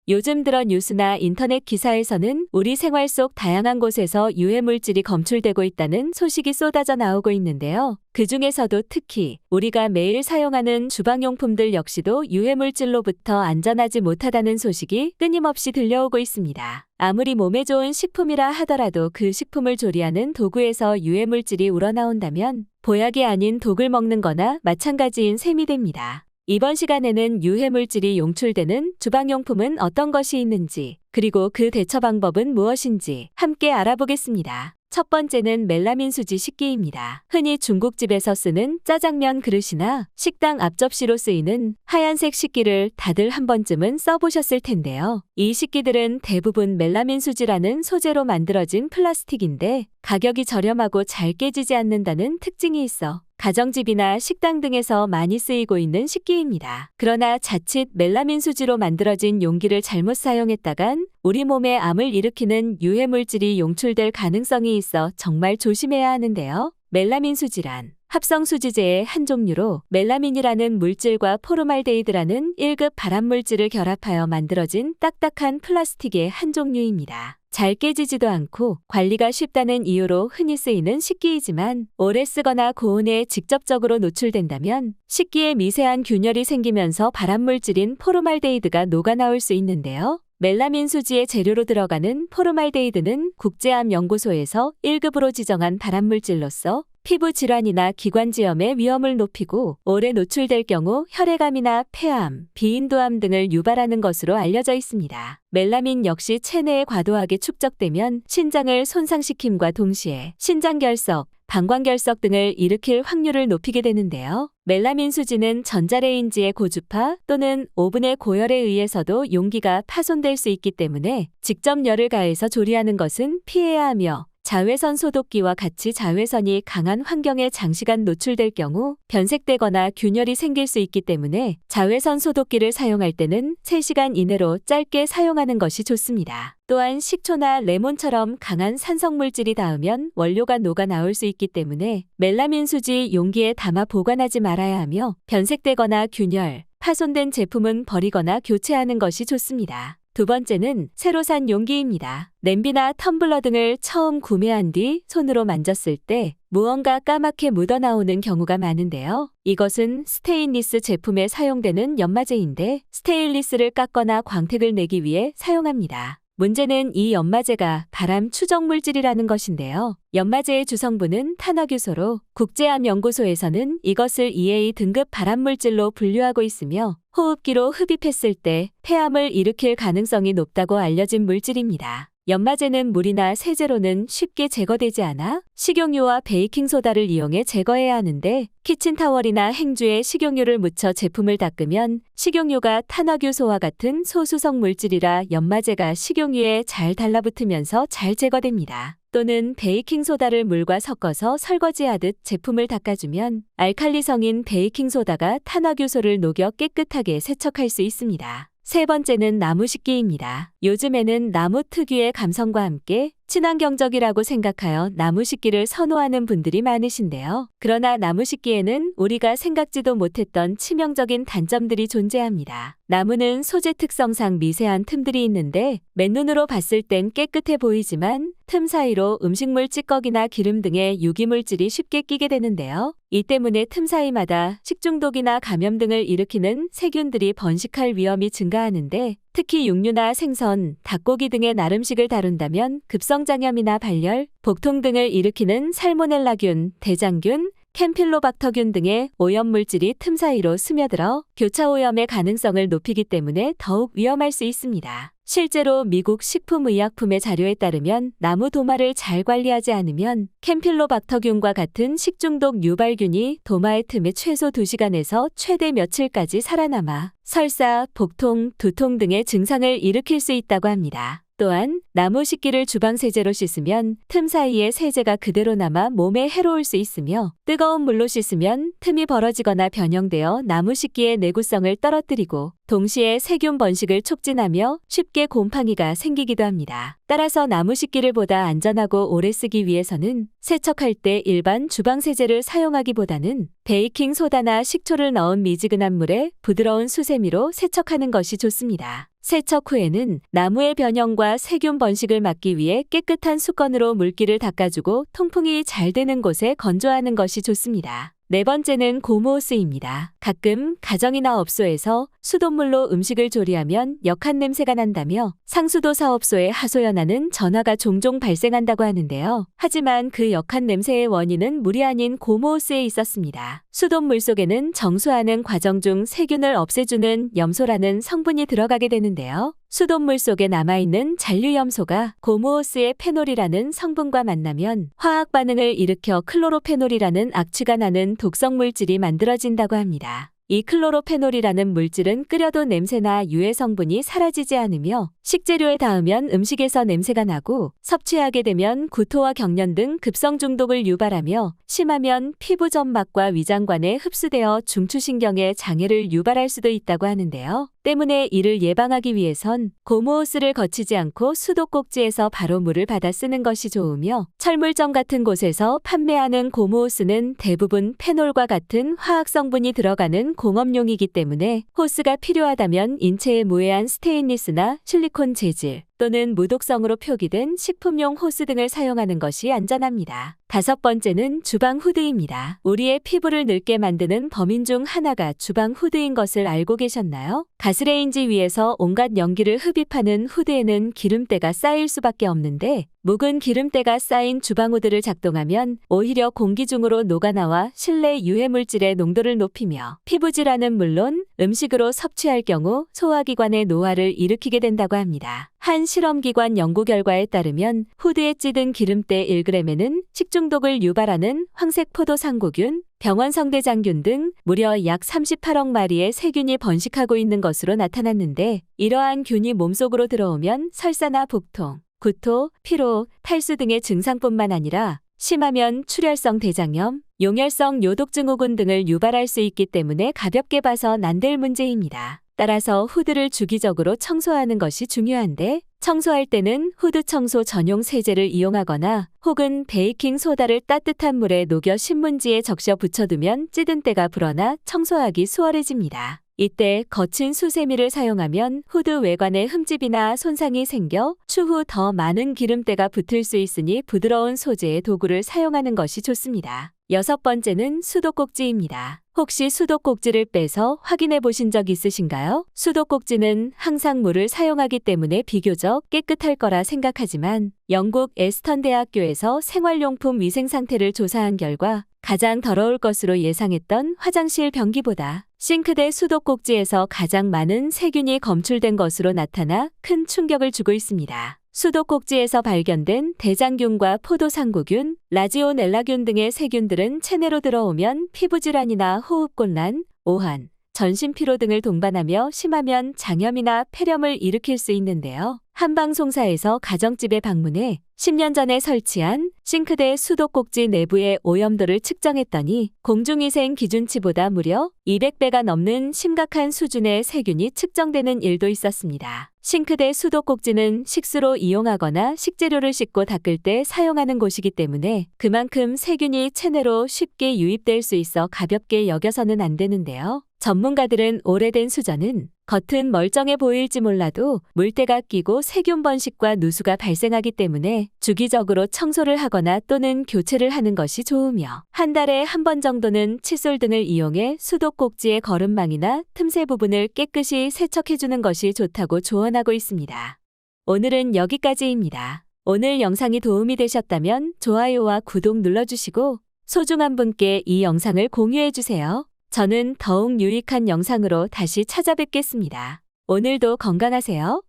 요즘 들어 뉴스나 인터넷 기사에서는 우리 생활 속 다양한 곳에서 유해물질이 검출되고 있다는 소식이 쏟아져 나오고 있는데요. 그 중에서도 특히 우리가 매일 사용하는 주방용품들 역시도 유해물질로부터 안전하지 못하다는 소식이 끊임없이 들려오고 있습니다. 아무리 몸에 좋은 식품이라 하더라도 그 식품을 조리하는 도구에서 유해물질이 우러나온다면 보약이 아닌 독을 먹는 거나 마찬가지인 셈이 됩니다. 이번 시간에는 유해물질이 용출되는 주방용품은 어떤 것이 있는지, 그리고 그 대처 방법은 무엇인지 함께 알아보겠습니다. 첫 번째는 멜라민 수지 식기입니다. 흔히 중국집에서 쓰는 짜장면 그릇이나 식당 앞접시로 쓰이는 하얀색 식기를 다들 한 번쯤은 써보셨을 텐데요. 이 식기들은 대부분 멜라민 수지라는 소재로 만들어진 플라스틱인데 가격이 저렴하고 잘 깨지지 않는다는 특징이 있어 가정집이나 식당 등에서 많이 쓰이고 있는 식기입니다. 그러나 자칫 멜라민 수지로 만들어진 용기를 잘못 사용했다간 우리 몸에 암을 일으키는 유해물질이 용출될 가능성이 있어 정말 조심해야 하는데요. 멜라민 수지란 합성 수지제의 한 종류로 멜라민이라는 물질과 포르말데히드라는 1급 발암물질을 결합하여 만들어진 딱딱한 플라스틱의 한 종류입니다. 잘 깨지지도 않고 관리가 쉽다는 이유로 흔히 쓰이는 식기이지만 오래 쓰거나 고온에 직접적으로 노출된다면 식기에 미세한 균열이 생기면서 발암물질인 포르말데히드가 녹아나올 수 있는데요. 멜라민 수지의 재료로 들어가는 포르말데히드는 국제암연구소에서 1급으로 지정한 발암물질로서 피부 질환이나 기관지염의 위험을 높이고 오래 노출될 경우 혈액암이나 폐암, 비인도암 등을 유발하는 것으로 알려져 있습니다. 멜라민 역시 체내에 과도하게 축적되면 신장을 손상시킴과 동시에 신장결석, 방광결석 등을 일으킬 확률을 높이게 되는데요. 멜라민 수지는 전자레인지의 고주파 또는 오븐의 고열에 의해서도 용기가 파손될 수 있기 때문에 직접 열을 가해서 조리하는 것은 피해야 하며 자외선 소독기와 같이 자외선이 강한 환경에 장시간 노출될 경우 변색되거나 균열이 생길 수 있기 때문에 자외선 소독기를 사용할 때는 3시간 이내로 짧게 사용하는 것이 좋습니다. 또한 식초나 레몬처럼 강한 산성물질이 닿으면 원료가 녹아 나올 수 있기 때문에 멜라민 수지 용기에 담아 보관하지 말아야 하며 변색되거나 균열, 파손된 제품은 버리거나 교체하는 것이 좋습니다. 두 번째는 새로 산 용기입니다. 냄비나 텀블러 등을 처음 구매한 뒤 손으로 만졌을 때 무언가 까맣게 묻어나오는 경우가 많은데요. 이것은 스테인리스 제품에 사용되는 연마제인데 스테인리스를 깎거나 광택을 내기 위해 사용합니다. 문제는 이 연마제가 발암 추적 물질이라는 것인데요. 연마제의 주성분은 탄화규소로 국제암연구소에서는 이것을 EA 등급 발암물질로 분류하고 있으며 호흡기로 흡입했을 때 폐암을 일으킬 가능성이 높다고 알려진 물질입니다. 연마제는 물이나 세제로는 쉽게 제거되지 않아 식용유와 베이킹소다를 이용해 제거해야 하는데 키친타월이나 행주에 식용유를 묻혀 제품을 닦으면 식용유가 탄화규소와 같은 소수성 물질이라 연마제가 식용유에 잘 달라붙으면서 잘 제거됩니다. 또는 베이킹소다를 물과 섞어서 설거지하듯 제품을 닦아주면 알칼리성인 베이킹소다가 탄화규소를 녹여 깨끗하게 세척할 수 있습니다. 세 번째는 나무 식기입니다. 요즘에는 나무 특유의 감성과 함께 친환경적이라고 생각하여 나무 식기를 선호하는 분들이 많으신데요. 그러나 나무 식기에는 우리가 생각지도 못했던 치명적인 단점들이 존재합니다. 나무는 소재 특성상 미세한 틈들이 있는데 맨눈으로 봤을 땐 깨끗해 보이지만 틈 사이로 음식물 찌꺼기나 기름 등의 유기물질이 쉽게 끼게 되는데요. 이 때문에 틈 사이마다 식중독이나 감염 등을 일으키는 세균들이 번식할 위험이 증가하는데 특히 육류나 생선, 닭고기 등의 날음식을 다룬다면 급성장염이나 발열, 복통 등을 일으키는 살모넬라균, 대장균, 캠필로박터균 등의 오염물질이 틈 사이로 스며들어 교차오염의 가능성을 높이기 때문에 더욱 위험할 수 있습니다. 실제로 미국 식품의약품의 자료에 따르면 나무 도마를 잘 관리하지 않으면 캠필로박터균과 같은 식중독 유발균이 도마의 틈에 최소 2시간에서 최대 며칠까지 살아남아 설사, 복통, 두통 등의 증상을 일으킬 수 있다고 합니다. 또한 나무 식기를 주방 세제로 씻으면 틈 사이에 세제가 그대로 남아 몸에 해로울 수 있으며 뜨거운 물로 씻으면 틈이 벌어지거나 변형되어 나무 식기의 내구성을 떨어뜨리고 동시에 세균 번식을 촉진하며 쉽게 곰팡이가 생기기도 합니다. 따라서 나무 식기를 보다 안전하고 오래 쓰기 위해서는 세척할 때 일반 주방 세제를 사용하기보다는 베이킹 소다나 식초를 넣은 미지근한 물에 부드러운 수세미로 세척하는 것이 좋습니다. 세척 후에는 나무의 변형과 세균 번식을 막기 위해 깨끗한 수건으로 물기를 닦아주고 통풍이 잘 되는 곳에 건조하는 것이 좋습니다. 네 번째는 고무호스입니다. 가끔 가정이나 업소에서 수돗물로 음식을 조리하면 역한 냄새가 난다며 상수도 사업소에 하소연하는 전화가 종종 발생한다고 하는데요. 하지만 그 역한 냄새의 원인은 물이 아닌 고무호스에 있었습니다. 수돗물 속에는 정수하는 과정 중 세균을 없애주는 염소라는 성분이 들어가게 되는데요. 수돗물 속에 남아있는 잔류염소가 고무호스의 페놀이라는 성분과 만나면 화학 반응을 일으켜 클로로페놀이라는 악취가 나는 독성 물질이 만들어진다고 합니다. 이 클로로페놀이라는 물질은 끓여도 냄새나 유해 성분이 사라지지 않으며 식재료에 닿으면 음식에서 냄새가 나고 섭취하게 되면 구토와 경련 등 급성 중독을 유발하며 심하면 피부 점막과 위장관에 흡수되어 중추신경에 장애를 유발할 수도 있다고 하는데요. 때문에 이를 예방하기 위해선 고무호스를 거치지 않고 수도꼭지에서 바로 물을 받아 쓰는 것이 좋으며 철물점 같은 곳에서 판매하는 고무호스는 대부분 페놀과 같은 화학 성분이 들어가는 공업용이기 때문에 호스가 필요하다면 인체에 무해한 스테인리스나 실리콘 재질 또는 무독성으로 표기된 식품용 호스 등을 사용하는 것이 안전합니다. 다섯 번째는 주방 후드입니다. 우리의 피부를 늙게 만드는 범인 중 하나가 주방 후드인 것을 알고 계셨나요? 가스레인지 위에서 온갖 연기를 흡입하는 후드에는 기름때가 쌓일 수밖에 없는데 묵은 기름때가 쌓인 주방 후드를 작동하면 오히려 공기 중으로 녹아나와 실내 유해물질의 농도를 높이며 피부 질환은 물론 음식으로 섭취할 경우 소화기관의 노화를 일으키게 된다고 합니다. 한 실험기관 연구 결과에 따르면 후드에 찌든 기름때 1g에는 식중독을 유발하는 황색 포도상구균, 병원 성대장균 등 무려 약 38억 마리의 세균이 번식하고 있는 것으로 나타났는데 이러한 균이 몸속으로 들어오면 설사나 복통, 구토, 피로, 탈수 등의 증상뿐만 아니라 심하면 출혈성 대장염, 용혈성 요독증후군 등을 유발할 수 있기 때문에 가볍게 봐서 난될 문제입니다. 따라서 후드를 주기적으로 청소하는 것이 중요한데 청소할 때는 후드 청소 전용 세제를 이용하거나 혹은 베이킹 소다를 따뜻한 물에 녹여 신문지에 적셔 붙여두면 찌든 때가 불어나 청소하기 수월해집니다. 이때 거친 수세미를 사용하면 후드 외관에 흠집이나 손상이 생겨 추후 더 많은 기름때가 붙을 수 있으니 부드러운 소재의 도구를 사용하는 것이 좋습니다. 여섯 번째는 수도꼭지입니다. 혹시 수도꼭지를 빼서 확인해 보신 적 있으신가요? 수도꼭지는 항상 물을 사용하기 때문에 비교적 깨끗할 거라 생각하지만 영국 에스턴 대학교에서 생활용품 위생 상태를 조사한 결과 가장 더러울 것으로 예상했던 화장실 변기보다 싱크대 수도꼭지에서 가장 많은 세균이 검출된 것으로 나타나 큰 충격을 주고 있습니다. 수도꼭지에서 발견된 대장균과 포도상구균, 라지오넬라균 등의 세균들은 체내로 들어오면 피부질환이나 호흡곤란, 오한, 전신피로 등을 동반하며 심하면 장염이나 폐렴을 일으킬 수 있는데요. 한방송사에서 가정집에 방문해 10년 전에 설치한 싱크대 수도꼭지 내부의 오염도를 측정했더니 공중위생 기준치보다 무려 200배가 넘는 심각한 수준의 세균이 측정되는 일도 있었습니다. 싱크대 수도꼭지는 식수로 이용하거나 식재료를 씻고 닦을 때 사용하는 곳이기 때문에 그만큼 세균이 체내로 쉽게 유입될 수 있어 가볍게 여겨서는 안 되는데요. 전문가들은 오래된 수전은 겉은 멀쩡해 보일지 몰라도 물때가 끼고 세균 번식과 누수가 발생하기 때문에 주기적으로 청소를 하거나 또는 교체를 하는 것이 좋으며 한 달에 한 번 정도는 칫솔 등을 이용해 수도꼭지의 거름망이나 틈새 부분을 깨끗이 세척해주는 것이 좋다고 조언하고 있습니다. 오늘은 여기까지입니다. 오늘 영상이 도움이 되셨다면 좋아요와 구독 눌러주시고 소중한 분께 이 영상을 공유해주세요. 저는 더욱 유익한 영상으로 다시 찾아뵙겠습니다. 오늘도 건강하세요.